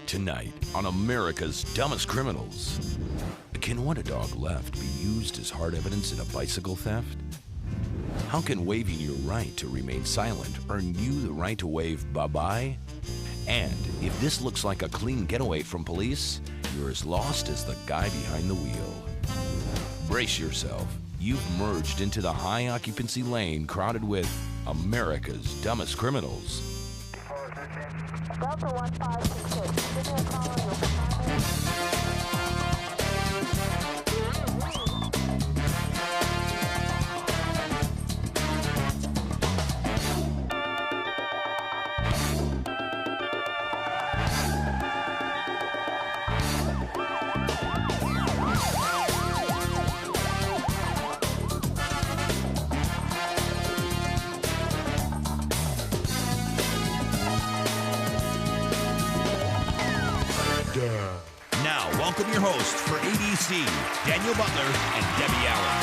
Tonight on America's Dumbest Criminals. Can what a dog left be used as hard evidence in a bicycle theft? How can waiving your right to remain silent earn you the right to wave bye-bye? And if this looks like a clean getaway from police, you're as lost as the guy behind the wheel. Brace yourself. You've merged into the high occupancy lane crowded with America's Dumbest Criminals. Delta 1526. Give me a call on your Now, welcome your hosts for ADC, Daniel Butler and Debbie Allen.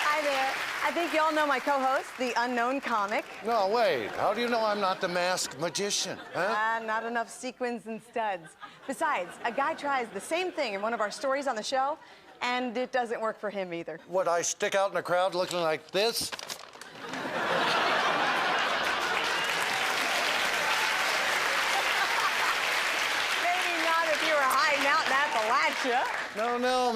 Hi there. I think y'all know my co-host, the unknown comic. No, wait. How do you know I'm not the masked magician, huh? Not enough sequins and studs. Besides, a guy tries the same thing in one of our stories on the show, and it doesn't work for him either. Would I stick out in a crowd looking like this?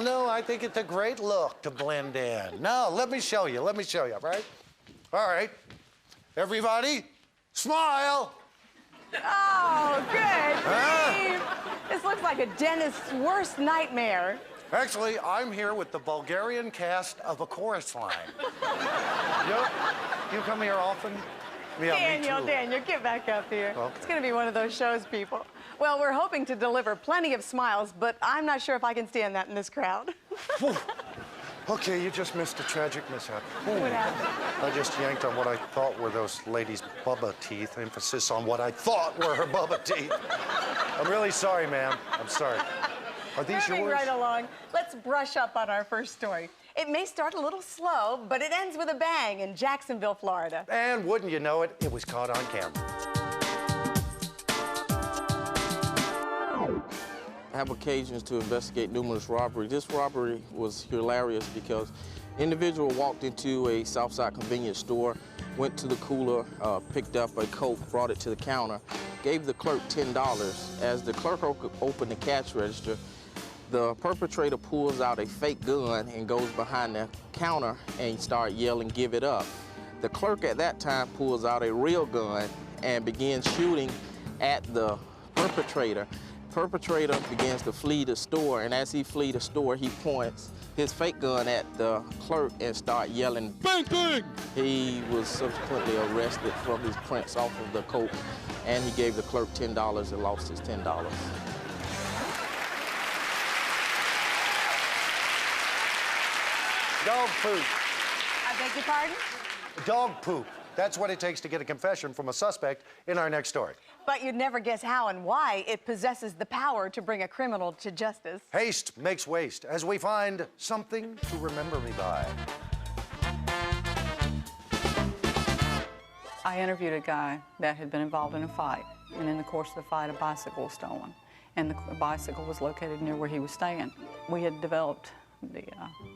No, I think it's a great look to blend in. Now, let me show you, right? All right. Everybody, smile. Oh, good grief. This looks like a dentist's worst nightmare. Actually, I'm here with the Bulgarian cast of A Chorus Line. You come here often? Yeah, Daniel, get back up here. Okay. It's going to be one of those shows, people. Well, we're hoping to deliver plenty of smiles, but I'm not sure if I can stand that in this crowd. Okay, you just missed a tragic mishap. What happened? I just yanked on what I thought were those ladies' bubba teeth. Emphasis on what I thought were her bubba teeth. I'm really sorry, ma'am. I'm sorry. Are these Moving yours? right along, let's brush up on our first story. It may start a little slow, but it ends with a bang in Jacksonville, Florida. And wouldn't you know it, it was caught on camera. I have occasions to investigate numerous robberies. This robbery was hilarious because individual walked into a Southside convenience store, went to the cooler, picked up a Coke, brought it to the counter, gave the clerk $10. As the clerk opened the cash register, the perpetrator pulls out a fake gun and goes behind the counter and starts yelling, "Give it up." The clerk at that time pulls out a real gun and begins shooting at the perpetrator. Perpetrator begins to flee the store, and as he flees the store, he points his fake gun at the clerk and starts yelling, "Bang, bang!" He was subsequently arrested from his prints off of the Coke, and he gave the clerk $10 and lost his $10. Dog poop. I beg your pardon? Dog poop. That's what it takes to get a confession from a suspect in our next story. But you'd never guess how and why it possesses the power to bring a criminal to justice. Haste makes waste, as we find something to remember me by. I interviewed a guy that had been involved in a fight, and in the course of the fight, a bicycle was stolen, and the bicycle was located near where he was staying. We had developed the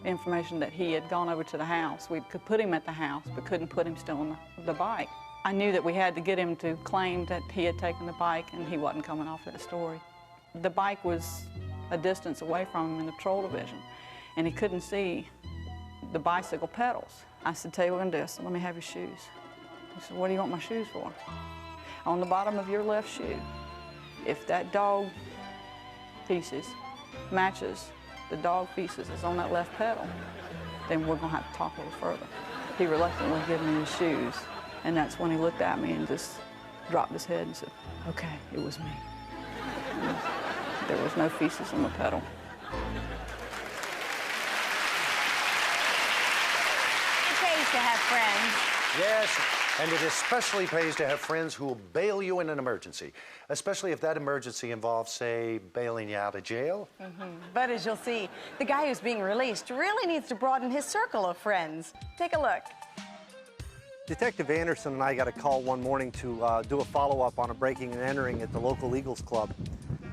information that he had gone over to the house. We could put him at the house, but couldn't put him still on the bike. I knew that we had to get him to claim that he had taken the bike and he wasn't coming off that story. The bike was a distance away from him in the patrol division, and he couldn't see the bicycle pedals. I said, "Tell you what I'm gonna do. I said, let me have your shoes." He said, "What do you want my shoes for?" "On the bottom of your left shoe, if that dog feces matches the dog feces is on that left pedal, then we're gonna have to talk a little further." He reluctantly gave me his shoes, and that's when he looked at me and just dropped his head and said, "Okay, it was me." There was no feces on the pedal. It pays to have friends. Yes, and it especially pays to have friends who will bail you in an emergency, especially if that emergency involves, say, bailing you out of jail. But as you'll see, the guy who's being released really needs to broaden his circle of friends. Take a look. Detective Anderson and I got a call one morning to do a follow-up on a breaking and entering at the local Eagles Club.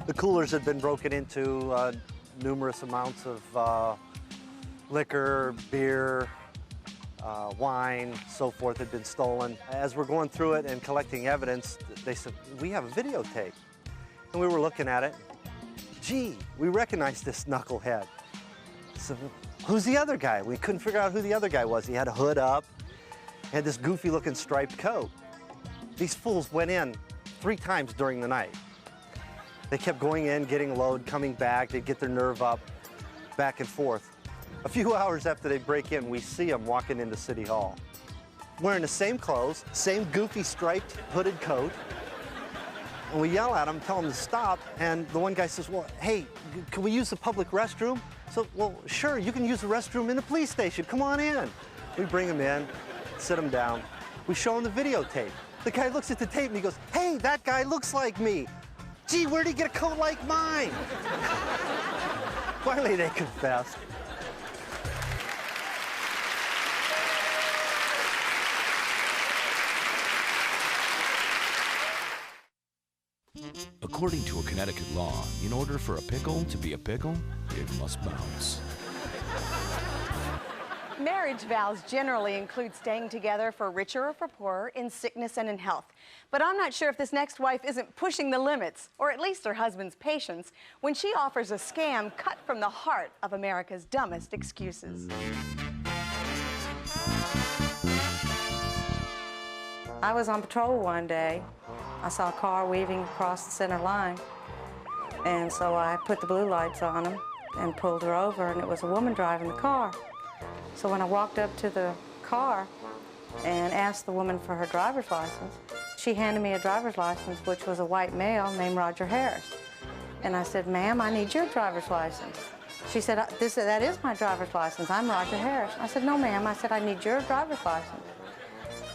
The coolers had been broken into, numerous amounts of liquor, beer, wine, so forth had been stolen. As we're going through it and collecting evidence, they said, we have a videotape. And we were looking at it. Gee, we recognize this knucklehead. So who's the other guy? We couldn't figure out who the other guy was. He had a hood up, had this goofy looking striped coat. These fools went in 3 times during the night. They kept going in, getting a load, coming back. They'd get their nerve up, back and forth. A few hours after they break in, we see them walking into City Hall. Wearing the same clothes, same goofy striped hooded coat. And we yell at them, tell them to stop, and the one guy says, well, hey, can we use the public restroom? So, well, sure, you can use the restroom in the police station. Come on in. We bring him in, sit him down. We show him the videotape. The guy looks at the tape and he goes, hey, that guy looks like me. Gee, where'd he get a coat like mine? Finally, they confessed. According to a Connecticut law, in order for a pickle to be a pickle, it must bounce. Marriage vows generally include staying together for richer or for poorer, in sickness and in health. But I'm not sure if this next wife isn't pushing the limits, or at least her husband's patience, when she offers a scam cut from the heart of America's dumbest excuses. I was on patrol one day. I saw a car weaving across the center line, and so I put the blue lights on him and pulled her over, and it was a woman driving the car. So when I walked up to the car and asked the woman for her driver's license, she handed me a driver's license, which was a white male named Roger Harris. And I said, ma'am, I need your driver's license. She said, that is my driver's license. I'm Roger Harris. I said, no, ma'am. I said, I need your driver's license.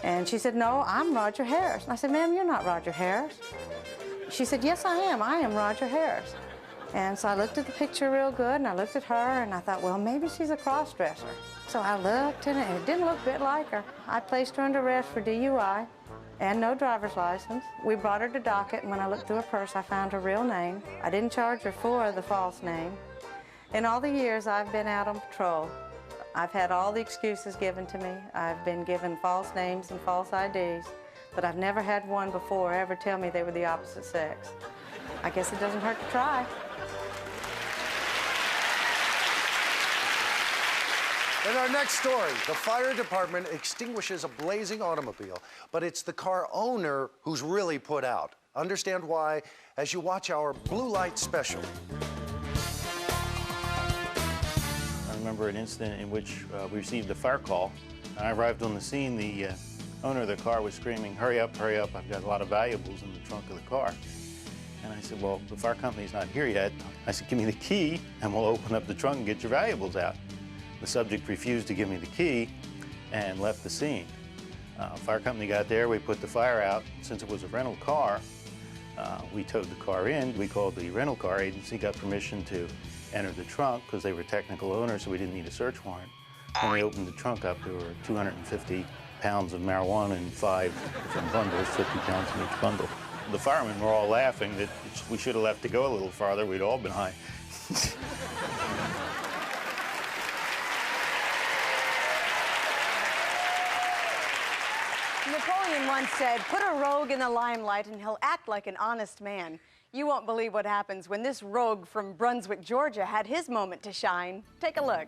And she said, no, I'm Roger Harris. And I said, ma'am, you're not Roger Harris. She said, yes, I am. I am Roger Harris. And so I looked at the picture real good, and I looked at her, and I thought, well, maybe she's a cross-dresser. So I looked, and it didn't look a bit like her. I placed her under arrest for DUI and no driver's license. We brought her to docket, and when I looked through her purse, I found her real name. I didn't charge her for the false name. In all the years I've been out on patrol, I've had all the excuses given to me. I've been given false names and false IDs, but I've never had one before ever tell me they were the opposite sex. I guess it doesn't hurt to try. In our next story, the fire department extinguishes a blazing automobile, but it's the car owner who's really put out. Understand why as you watch our Blue Light special. I remember an incident in which we received a fire call. When I arrived on the scene, the owner of the car was screaming, hurry up, I've got a lot of valuables in the trunk of the car. And I said, well, the fire company's not here yet. I said, give me the key and we'll open up the trunk and get your valuables out. The subject refused to give me the key and left the scene. Fire company got there, we put the fire out. Since it was a rental car, we towed the car in. We called the rental car agency, got permission to enter the trunk because they were technical owners, so we didn't need a search warrant. When we opened the trunk up, there were 250 pounds of marijuana in 5 different bundles, 50 pounds in each bundle. The firemen were all laughing that we should have left to go a little farther. We'd all been high. Napoleon once said, put a rogue in the limelight and he'll act like an honest man. You won't believe what happens when this rogue from Brunswick, Georgia had his moment to shine. Take a look.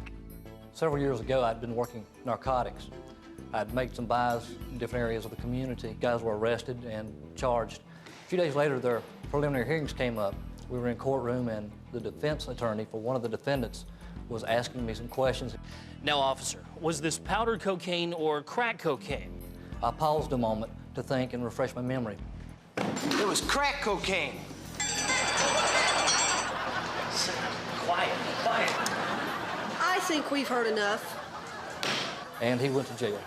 Several years ago, I'd been working narcotics. I'd made some buys in different areas of the community. Guys were arrested and charged. A few days later, their preliminary hearings came up. We were in courtroom, and the defense attorney for one of the defendants was asking me some questions. Now, officer, was this powdered cocaine or crack cocaine? I paused a moment to think and refresh my memory. It was crack cocaine. Quiet. I think we've heard enough. And he went to jail.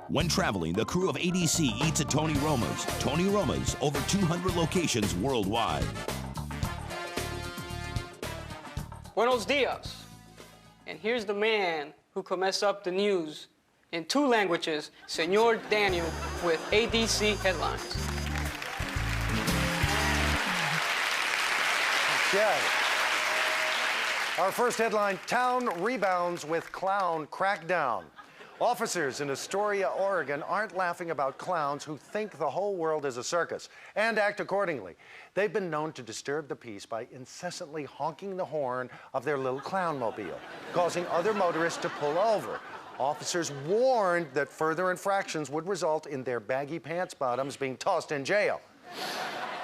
When traveling, the crew of ADC eats at Tony Roma's. Tony Roma's, over 200 locations worldwide. Buenos dias. And here's the man who can mess up the news in 2 languages, Senor Daniel, with ADC headlines. Okay. Our first headline, town rebounds with clown crackdown. Officers in Astoria, Oregon aren't laughing about clowns who think the whole world is a circus and act accordingly. They've been known to disturb the peace by incessantly honking the horn of their little clown mobile, causing other motorists to pull over. Officers warned that further infractions would result in their baggy pants bottoms being tossed in jail.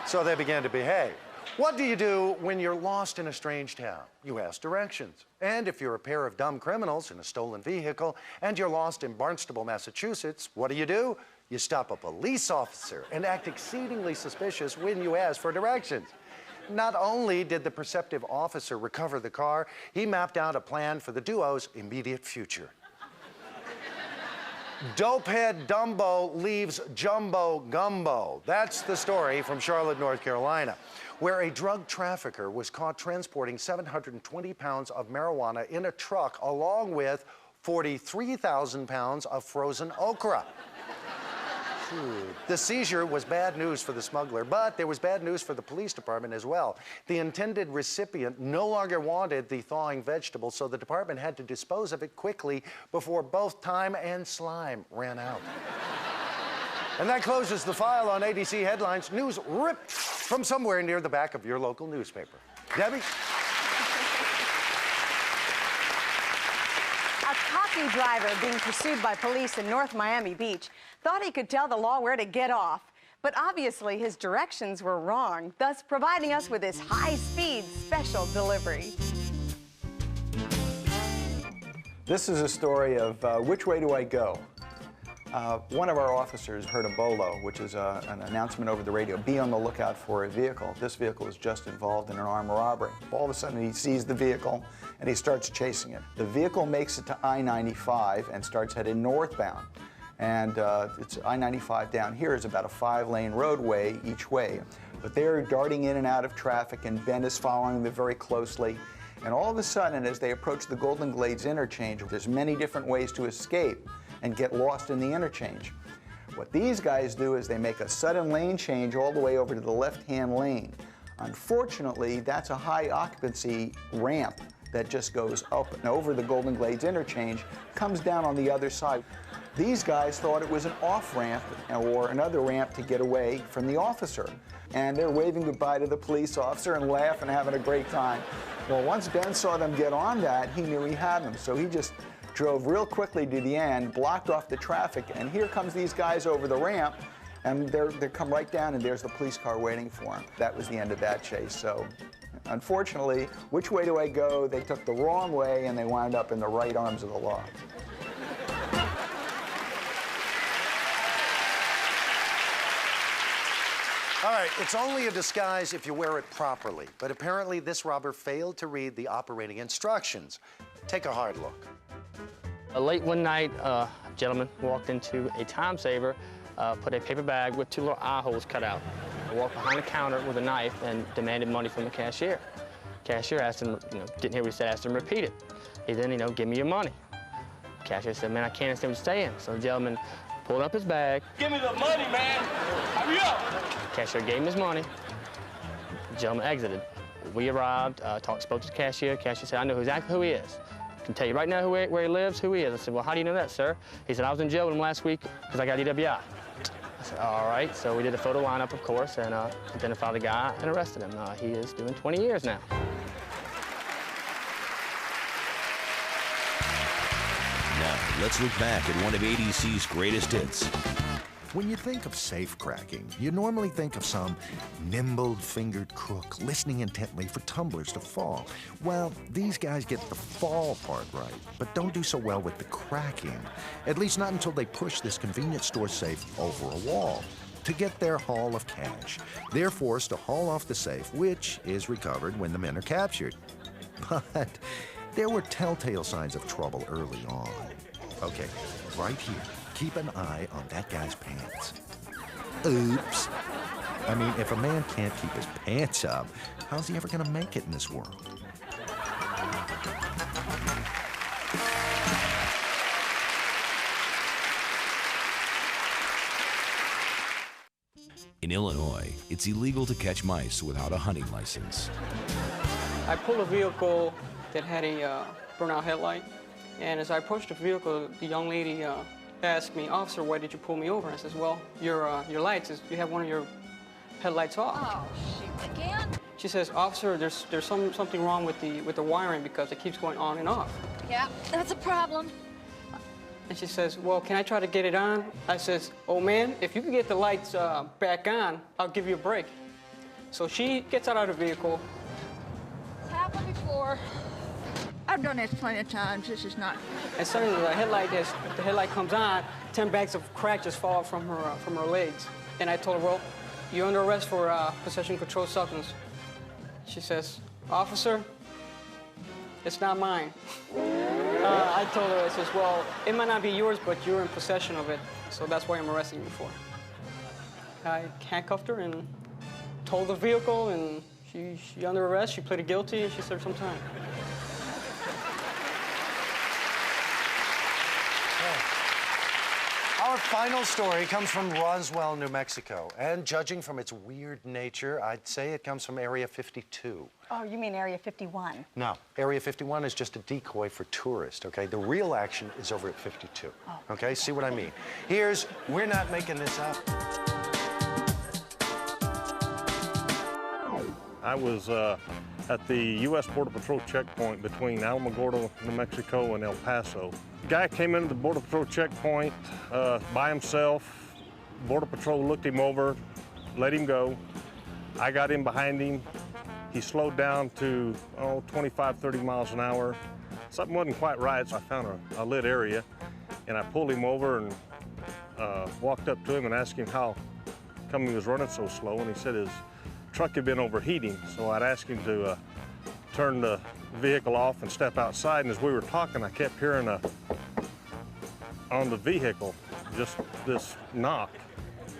So they began to behave. What do you do when you're lost in a strange town? You ask directions. And if you're a pair of dumb criminals in a stolen vehicle and you're lost in Barnstable, Massachusetts, what do? You stop a police officer and act exceedingly suspicious when you ask for directions. Not only did the perceptive officer recover the car, he mapped out a plan for the duo's immediate future. Dopehead Dumbo leaves Jumbo Gumbo. That's the story from Charlotte, North Carolina, where a drug trafficker was caught transporting 720 pounds of marijuana in a truck along with 43,000 pounds of frozen okra. The seizure was bad news for the smuggler, but there was bad news for the police department as well. The intended recipient no longer wanted the thawing vegetable, so the department had to dispose of it quickly before both time and slime ran out. And that closes the file on ADC Headlines. News ripped from somewhere near the back of your local newspaper. Debbie? A cocky driver being pursued by police in North Miami Beach thought he could tell the law where to get off, but obviously his directions were wrong, thus providing us with this high-speed special delivery. This is a story of which way do I go? One of our officers heard a bolo, which is an announcement over the radio, be on the lookout for a vehicle. This vehicle is just involved in an armed robbery. All of a sudden he sees the vehicle and he starts chasing it. The vehicle makes it to I-95 and starts heading northbound. And it's I-95 down here is about a 5-lane roadway each way. But they're darting in and out of traffic, and Ben is following them very closely. And all of a sudden, as they approach the Golden Glades interchange, there's many different ways to escape and get lost in the interchange. What these guys do is they make a sudden lane change all the way over to the left-hand lane. Unfortunately, that's a high occupancy ramp that just goes up and over the Golden Glades interchange, comes down on the other side. These guys thought it was an off-ramp or another ramp to get away from the officer. And they're waving goodbye to the police officer and laughing and having a great time. Well, once Ben saw them get on that, he knew he had them. So he just drove real quickly to the end, blocked off the traffic, and here comes these guys over the ramp, and they come right down, and there's the police car waiting for them. That was the end of that chase. So unfortunately, which way do I go? They took the wrong way, and they wound up in the right arms of the law. All right, it's only a disguise if you wear it properly, but apparently this robber failed to read the operating instructions. Take a hard look. Late one night, a gentleman walked into a time saver, put a paper bag with 2 little eye holes cut out. Walked behind the counter with a knife and demanded money from the cashier. Cashier asked him, didn't hear what he said, asked him to repeat it. He then, give me your money. Cashier said, man, I can't understand what you're saying. So the gentleman pulled up his bag. Give me the money, man. Hurry up. Cashier gave him his money. The gentleman exited. We arrived, spoke to the cashier. Cashier said, I know exactly who he is. I can tell you right now where he lives, who he is. I said, well, how do you know that, sir? He said, I was in jail with him last week because I got DWI. I said, all right. So we did a photo lineup, of course, and identified the guy and arrested him. He is doing 20 years now. Now, let's look back at one of ADC's greatest hits. When you think of safe cracking, you normally think of some nimble-fingered crook listening intently for tumblers to fall. Well, these guys get the fall part right, but don't do so well with the cracking. At least not until they push this convenience store safe over a wall. To get their haul of cash, they're forced to haul off the safe, which is recovered when the men are captured. But there were telltale signs of trouble early on. Okay, right here. Keep an eye on that guy's pants. Oops. I mean, if a man can't keep his pants up, how's he ever gonna make it in this world? In Illinois, it's illegal to catch mice without a hunting license. I pulled a vehicle that had a burnout headlight, and as I approached the vehicle, the young lady asked me, "Officer, why did you pull me over?" I says, "Well, your lights, you have one of your headlights off." Oh, shoot, again? She says, "Officer, there's something wrong with the wiring because it keeps going on and off." Yeah, that's a problem. And she says, "Well, can I try to get it on?" I says, "Oh, man, if you can get the lights back on, I'll give you a break." So she gets out of the vehicle. It's happened before. I've done this plenty of times. This is not... And suddenly the headlight comes on, 10 bags of crack just fall from her legs. And I told her, "Well, you're under arrest for possession of controlled substance." She says, "Officer, it's not mine." I told her, I says, "Well, it might not be yours, but you're in possession of it, so that's why I'm arresting you for." I handcuffed her and towed the vehicle, and she under arrest. She pleaded guilty, and she served some time. Our final story comes from Roswell, New Mexico. And judging from its weird nature, I'd say it comes from Area 52. Oh, you mean Area 51? No, Area 51 is just a decoy for tourists, okay? The real action is over at 52, okay? See what I mean? We're not making this up. I was at the U.S. Border Patrol checkpoint between Alamogordo, New Mexico, and El Paso. The guy came into the Border Patrol checkpoint by himself. Border Patrol looked him over, let him go. I got in behind him. He slowed down to, 25, 30 miles an hour. Something wasn't quite right, so I found a lit area, and I pulled him over and walked up to him and asked him how come he was running so slow, and he said his truck had been overheating, so I'd asked him to turn the vehicle off and step outside, and as we were talking, I kept hearing on the vehicle just this knock,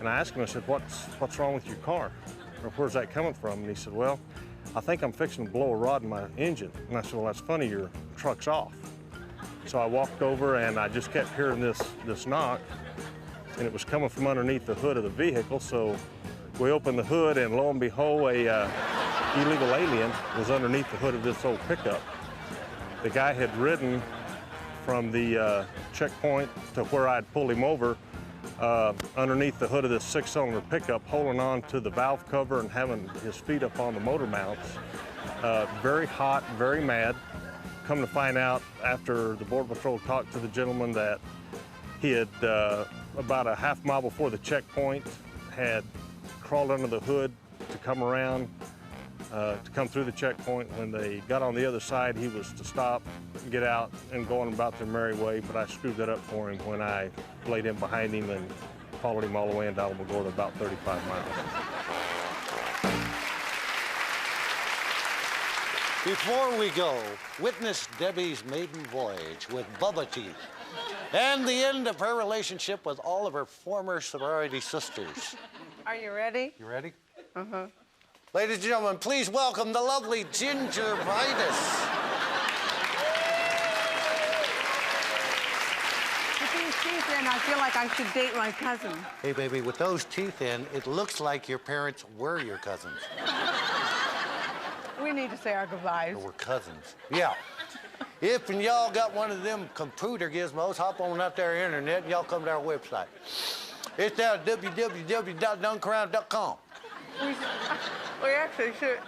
and I asked him, I said, what's wrong with your car? Or where's that coming from? And he said, "Well, I think I'm fixing to blow a rod in my engine." And I said, "Well, that's funny, your truck's off." So I walked over and I just kept hearing this knock, and it was coming from underneath the hood of the vehicle, so we opened the hood, and lo and behold, a illegal alien was underneath the hood of this old pickup. The guy had ridden from the checkpoint to where I'd pulled him over underneath the hood of this 6-cylinder pickup, holding on to the valve cover and having his feet up on the motor mounts. Very hot, very mad. Come to find out after the Border Patrol talked to the gentleman that he had, about a half mile before the checkpoint, had crawled under the hood to come around, to come through the checkpoint. When they got on the other side, he was to stop, get out, and go on about their merry way, but I screwed that up for him when I laid in behind him and followed him all the way into Alamogordo, about 35 miles. Before we go, witness Debbie's maiden voyage with Bubba Teeth and the end of her relationship with all of her former sorority sisters. Are you ready? You ready? Uh-huh. Ladies and gentlemen, please welcome the lovely Gingivitis. With these teeth in, I feel like I should date my cousin. Hey, baby, with those teeth in, it looks like your parents were your cousins. We need to say our goodbyes. We're cousins. Yeah. If and y'all got one of them computer gizmos, hop on out there internet and y'all come to our website. It's down at www.duncrown.com. We actually should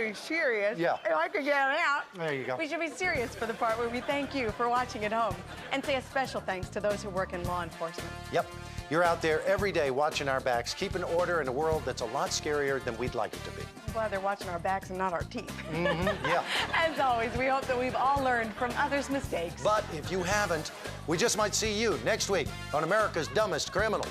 be serious. Yeah. If I could get it out. There you go. We should be serious for the part where we thank you for watching at home and say a special thanks to those who work in law enforcement. Yep. You're out there every day watching our backs, keeping order in a world that's a lot scarier than we'd like it to be. I'm glad they're watching our backs and not our teeth. Yeah. As always, we hope that we've all learned from others' mistakes. But if you haven't, we just might see you next week on America's Dumbest Criminals.